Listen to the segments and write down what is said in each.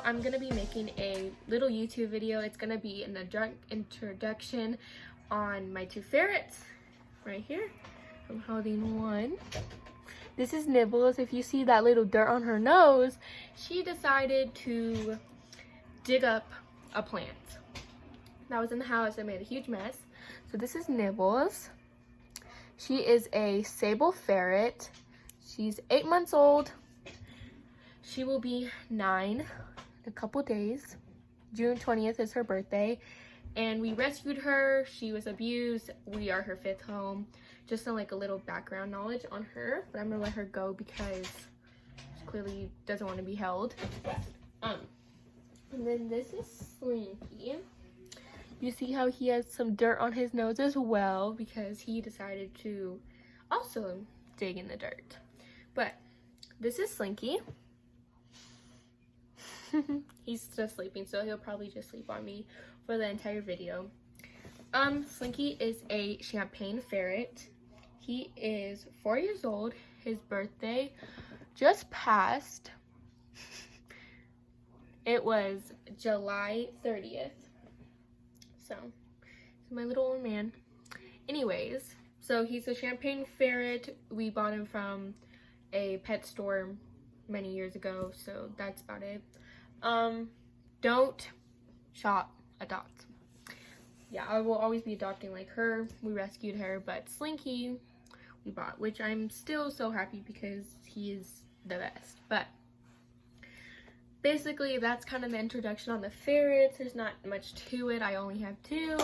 I'm gonna be making a little YouTube video. It's gonna be an introduction on my two ferrets right here. I'm holding one. This is Nibbles. If you see that little dirt on her nose, she decided to dig up a plant that was in the house and made a huge mess. So this is Nibbles. She is a sable ferret. She's 8 months old. She will be 9 in a couple days. June 20th is her birthday. And we rescued her. She was abused. We are her 5th home. Just some like a little background knowledge on her. But I'm gonna let her go because she clearly doesn't want to be held. And then this is Slinky. You see how he has some dirt on his nose as well because he decided to also dig in the dirt. But this is Slinky. He's just sleeping, so he'll probably just sleep on me for the entire video. Slinky is a champagne ferret. He is 4 years old. His birthday just passed. It was July 30th. So, he's my little old man. Anyways, so he's a champagne ferret. We bought him from a pet store many years ago, so that's about it. Don't shop, adopt. Yeah, I will always be adopting like her. We rescued her, but Slinky we bought, which I'm still so happy because he is the best. But basically, that's kind of the introduction on the ferrets. There's not much to it. I only have 2.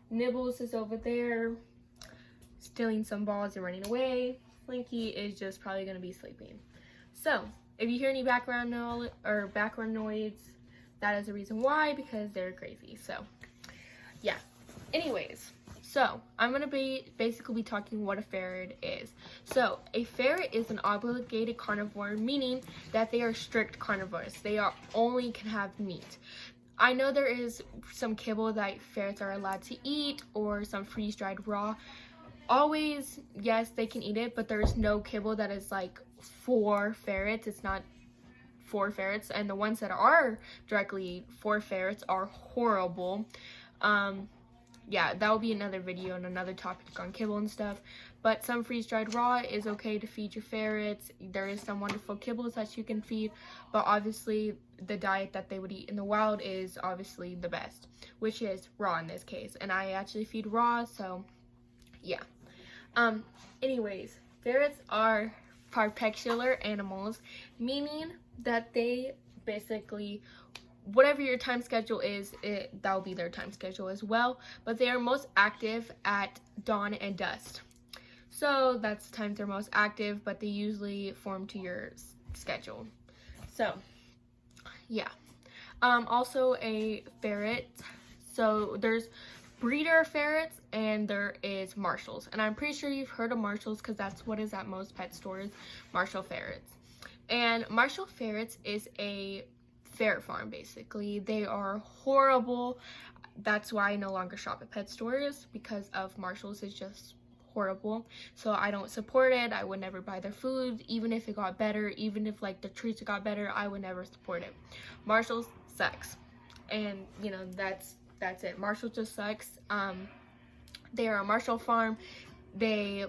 Nibbles is over there stealing some balls and running away. Slinky is just probably going to be sleeping. So, if you hear any background noise, that is the reason why, because they're crazy. So, yeah. Anyways, so I'm going to basically be talking what a ferret is. So, a ferret is an obligated carnivore, meaning that they are strict carnivores. They only can have meat. I know there is some kibble that ferrets are allowed to eat, or some freeze-dried raw. Always, yes, they can eat it, but there's no kibble that is like for ferrets. It's not for ferrets, and the ones that are directly for ferrets are horrible. Yeah, that will be another video and another topic on kibble and stuff. But some freeze-dried raw is okay to feed your ferrets. There is some wonderful kibbles that you can feed, but obviously the diet that they would eat in the wild is obviously the best, which is raw in this case. And I actually feed raw, so yeah. Anyways, ferrets are parpecular animals, meaning that they basically, whatever your time schedule is, that will be their time schedule as well. But they are most active at dawn and dusk. So that's the times they're most active, but they usually form to your schedule. So, yeah. Also a ferret. So there's breeder ferrets and there is marshals. And I'm pretty sure you've heard of marshals because that's what is at most pet stores, marshal ferrets. And marshal ferrets is a ferret farm, basically. They are horrible. That's why I no longer shop at pet stores, because of marshals. It's just horrible. So I don't support it. I would never buy their food, even if it got better, even if like the treats got better, I would never support it. Marshals sucks. And you know, that's it. Marshall just sucks. They are a marshal farm. They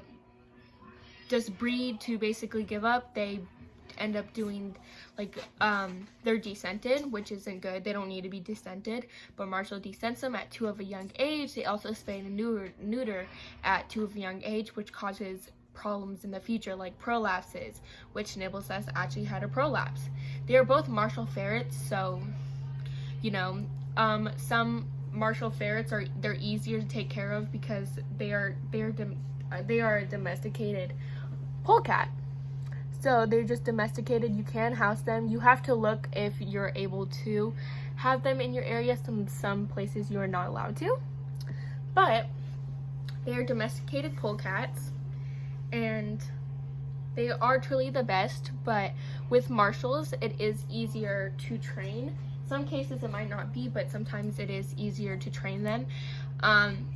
just breed to basically give up. They end up doing like they're descented, which isn't good. They don't need to be descented, but Marshall descents them at 2 of a young age. They also spay and neuter at 2 of a young age, which causes problems in the future like prolapses, which Nibbles has actually had a prolapse. They are both marshal ferrets, so you know, some marshal ferrets they're easier to take care of because they are a domesticated polecat. So they're just domesticated. You can house them. You have to look if you're able to have them in your area. Some places you are not allowed to. But they are domesticated polecats, and they are truly the best. But with marshals, it is easier to train. Some cases it might not be, but sometimes it is easier to train them.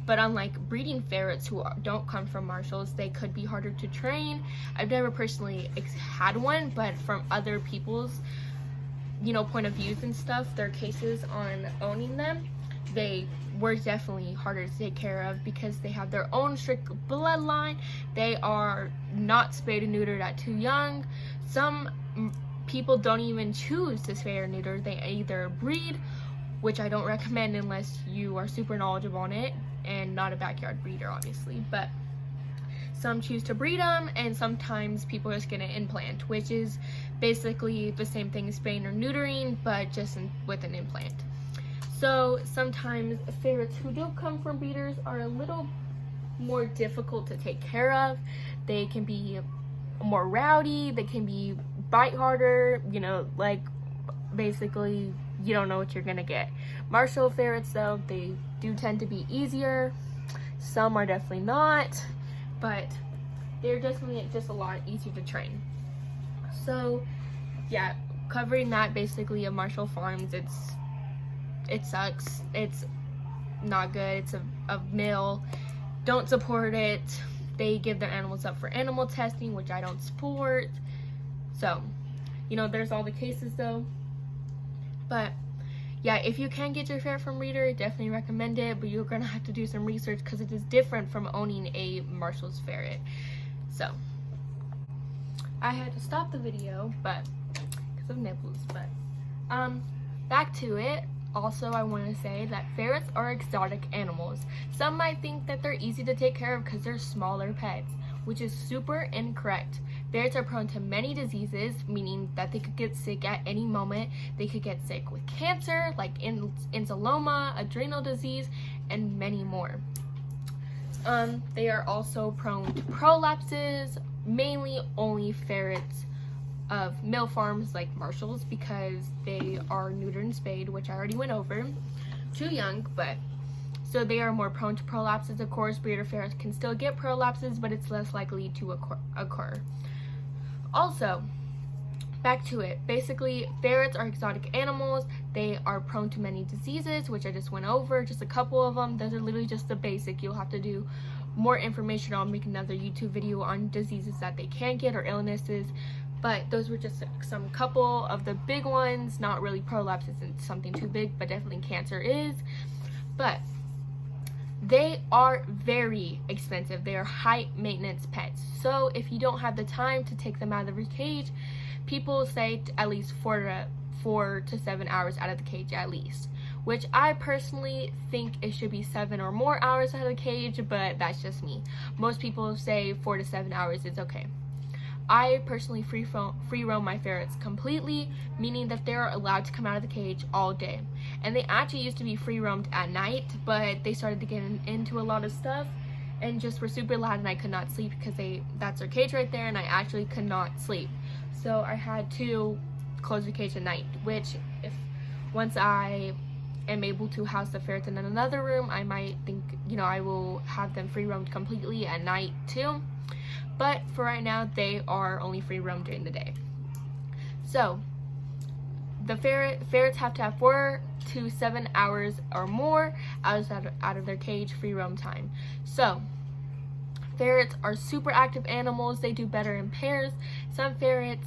But unlike breeding ferrets who don't come from marshals, they could be harder to train. I've never personally had one, but from other people's point of views and stuff, their cases on owning them, they were definitely harder to take care of because they have their own strict bloodline. They are not spayed and neutered at too young. Some people don't even choose to spay or neuter. They either breed, which I don't recommend unless you are super knowledgeable on it and not a backyard breeder, obviously. But some choose to breed them, and sometimes people just get an implant, which is basically the same thing as spaying or neutering, but just with an implant. So sometimes ferrets who do come from breeders are a little more difficult to take care of. They can be more rowdy, they can be bite harder, like basically you don't know what you're gonna get. Marshall ferrets though, they do tend to be easier. Some are definitely not, but they're definitely just a lot easier to train. So yeah, covering that basically of Marshall farms, it sucks. It's not good. It's a mill. Don't support it. They give their animals up for animal testing, which I don't support. So, there's all the cases though. But yeah, if you can get your ferret from breeder, definitely recommend it, but you're gonna have to do some research because it is different from owning a Marshall's ferret. So I had to stop the video, but because of nibbles. But back to it. Also, I want to say that ferrets are exotic animals. Some might think that they're easy to take care of because they're smaller pets, which is super incorrect. Ferrets are prone to many diseases, meaning that they could get sick at any moment. They could get sick with cancer, like insuloma, adrenal disease, and many more. They are also prone to prolapses, mainly only ferrets of mill farms like Marshall's, because they are neutered and spayed, which I already went over. Too young, but so they are more prone to prolapses. Of course, breeder ferrets can still get prolapses, but it's less likely to occur. Also, back to it. Basically, ferrets are exotic animals. They are prone to many diseases, which I just went over, just a couple of them. Those are literally just the basic. You'll have to do more information. I'll make another YouTube video on diseases that they can get or illnesses. But those were just some couple of the big ones. Not really prolapse isn't something too big, but definitely cancer is. But they are very expensive. They are high maintenance pets. So if you don't have the time to take them out of your cage, people say at least 4 to 7 hours out of the cage at least. Which I personally think it should be 7 or more hours out of the cage, but that's just me. Most people say 4 to 7 hours is okay. I personally free roam my ferrets completely, meaning that they're allowed to come out of the cage all day. And they actually used to be free roamed at night, but they started to get into a lot of stuff and just were super loud, and I could not sleep because that's their cage right there, and I actually could not sleep. So I had to close the cage at night, which once I am able to house the ferrets in another room, I might think, I will have them free roamed completely at night too. But for right now, they are only free roam during the day. So the ferrets have to have 4 to 7 hours or more out of their cage free roam time. So ferrets are super active animals. They do better in pairs. Some ferrets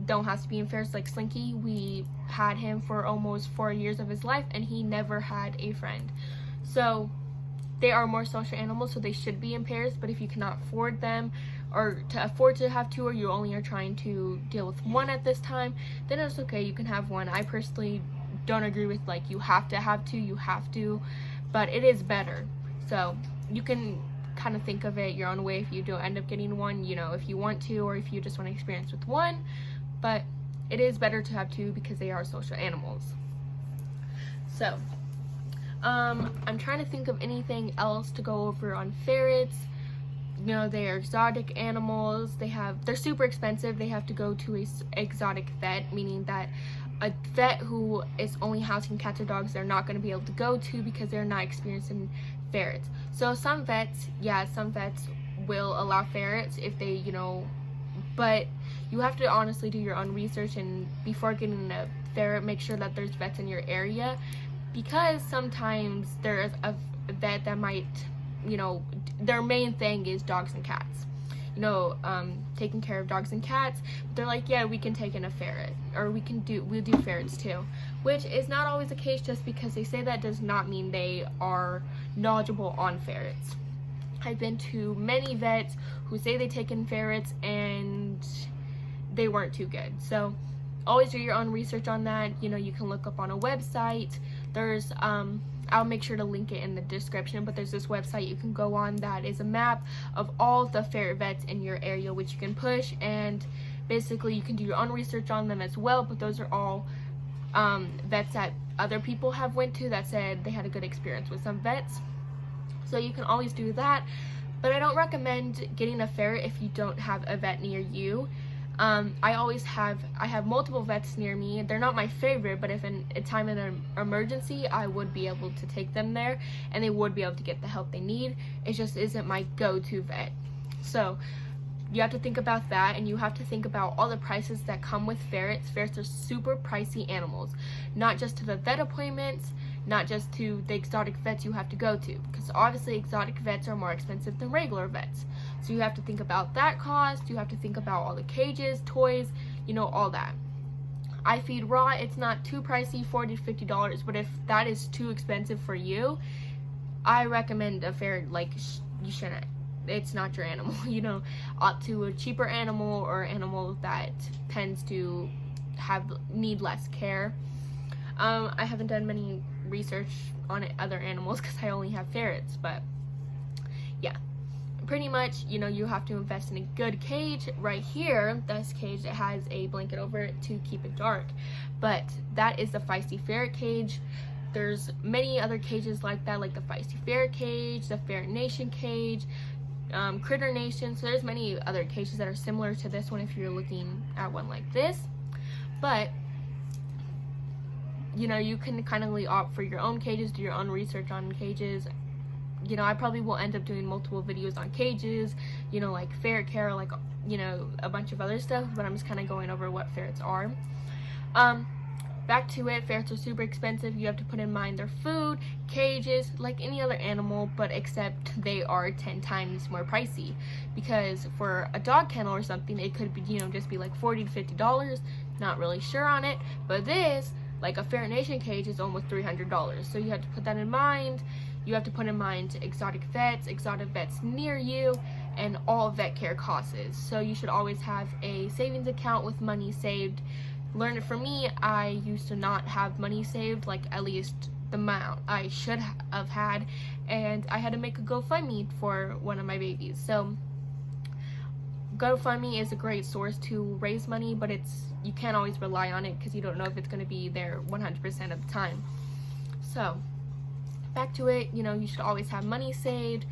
don't have to be in pairs, like Slinky. We had him for almost 4 years of his life, and he never had a friend. So they are more social animals, so they should be in pairs. But if you cannot afford them, or to afford to have 2, or you only are trying to deal with 1 at this time, then it's okay, you can have 1. I personally don't agree with like you have to have 2, you have to, but it is better. So you can kind of think of it your own way if you don't end up getting 1, if you want to, or if you just want to experience with 1. But it is better to have 2 because they are social animals. So I'm trying to think of anything else to go over on ferrets. They are exotic animals. They're super expensive. They have to go to a exotic vet, meaning that a vet who is only housing cats or dogs, they're not going to be able to go to because they're not experienced in ferrets. So some vets will allow ferrets if they, but you have to honestly do your own research, and before getting a ferret, make sure that there's vets in your area, because sometimes there's a vet that might, their main thing is dogs and cats. taking care of dogs and cats. They're like, yeah, we can take in a ferret, or we'll do ferrets too, which is not always the case. Just because they say that does not mean they are knowledgeable on ferrets. I've been to many vets who say they take in ferrets and they weren't too good. So always do your own research on that. You can look up on a website. There's I'll make sure to link it in the description, but there's this website you can go on that is a map of all the ferret vets in your area, which you can push, and basically you can do your own research on them as well. But those are all vets that other people have went to that said they had a good experience with some vets. So you can always do that, but I don't recommend getting a ferret if you don't have a vet near you. I have multiple vets near me. They're not my favorite, but if in a time of an emergency, I would be able to take them there, and they would be able to get the help they need. It just isn't my go-to vet. So you have to think about that, and you have to think about all the prices that come with ferrets. Ferrets are super pricey animals, not just to the vet appointments, not just to the exotic vets you have to go to, because obviously exotic vets are more expensive than regular vets. So you have to think about that cost. You have to think about all the cages, toys, all that. I feed raw. It's not too pricey, $40 to $50, but if that is too expensive for you, I recommend a ferret. You shouldn't. It's not your animal. Opt to a cheaper animal, or animal that tends to need less care. I haven't done many research on other animals because I only have ferrets, but yeah, pretty much you have to invest in a good cage. Right here, this cage, it has a blanket over it to keep it dark, but that is the Feisty ferret cage. There's many other cages like that, like the Feisty ferret cage, the Ferret Nation cage, Critter Nation. So there's many other cages that are similar to this one if you're looking at one like this, but you can kind of opt for your own cages, do your own research on cages. I probably will end up doing multiple videos on cages, like ferret care, like, a bunch of other stuff, but I'm just kind of going over what ferrets are. Back to it, ferrets are super expensive. You have to put in mind their food, cages, like any other animal, but except they are 10 times more pricey, because for a dog kennel or something, it could be, just be like $40 to $50, not really sure on it, but this, like a Ferret Nation cage, is almost $300. So you have to put that in mind. You have to put in mind exotic vets near you, and all vet care costs. So you should always have a savings account with money saved. Learn it from me. I used to not have money saved, like at least the amount I should have had, and I had to make a GoFundMe for one of my babies. So GoFundMe is a great source to raise money, but you can't always rely on it because you don't know if it's going to be there 100% of the time. So back to it, you should always have money saved,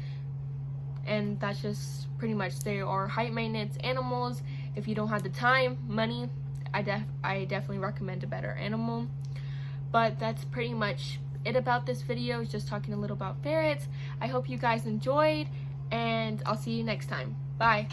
and that's just pretty much, they are high maintenance animals. If you don't have the time, money, I definitely recommend a better animal. But that's pretty much it about this video, just talking a little about ferrets. I hope you guys enjoyed, and I'll see you next time. Bye.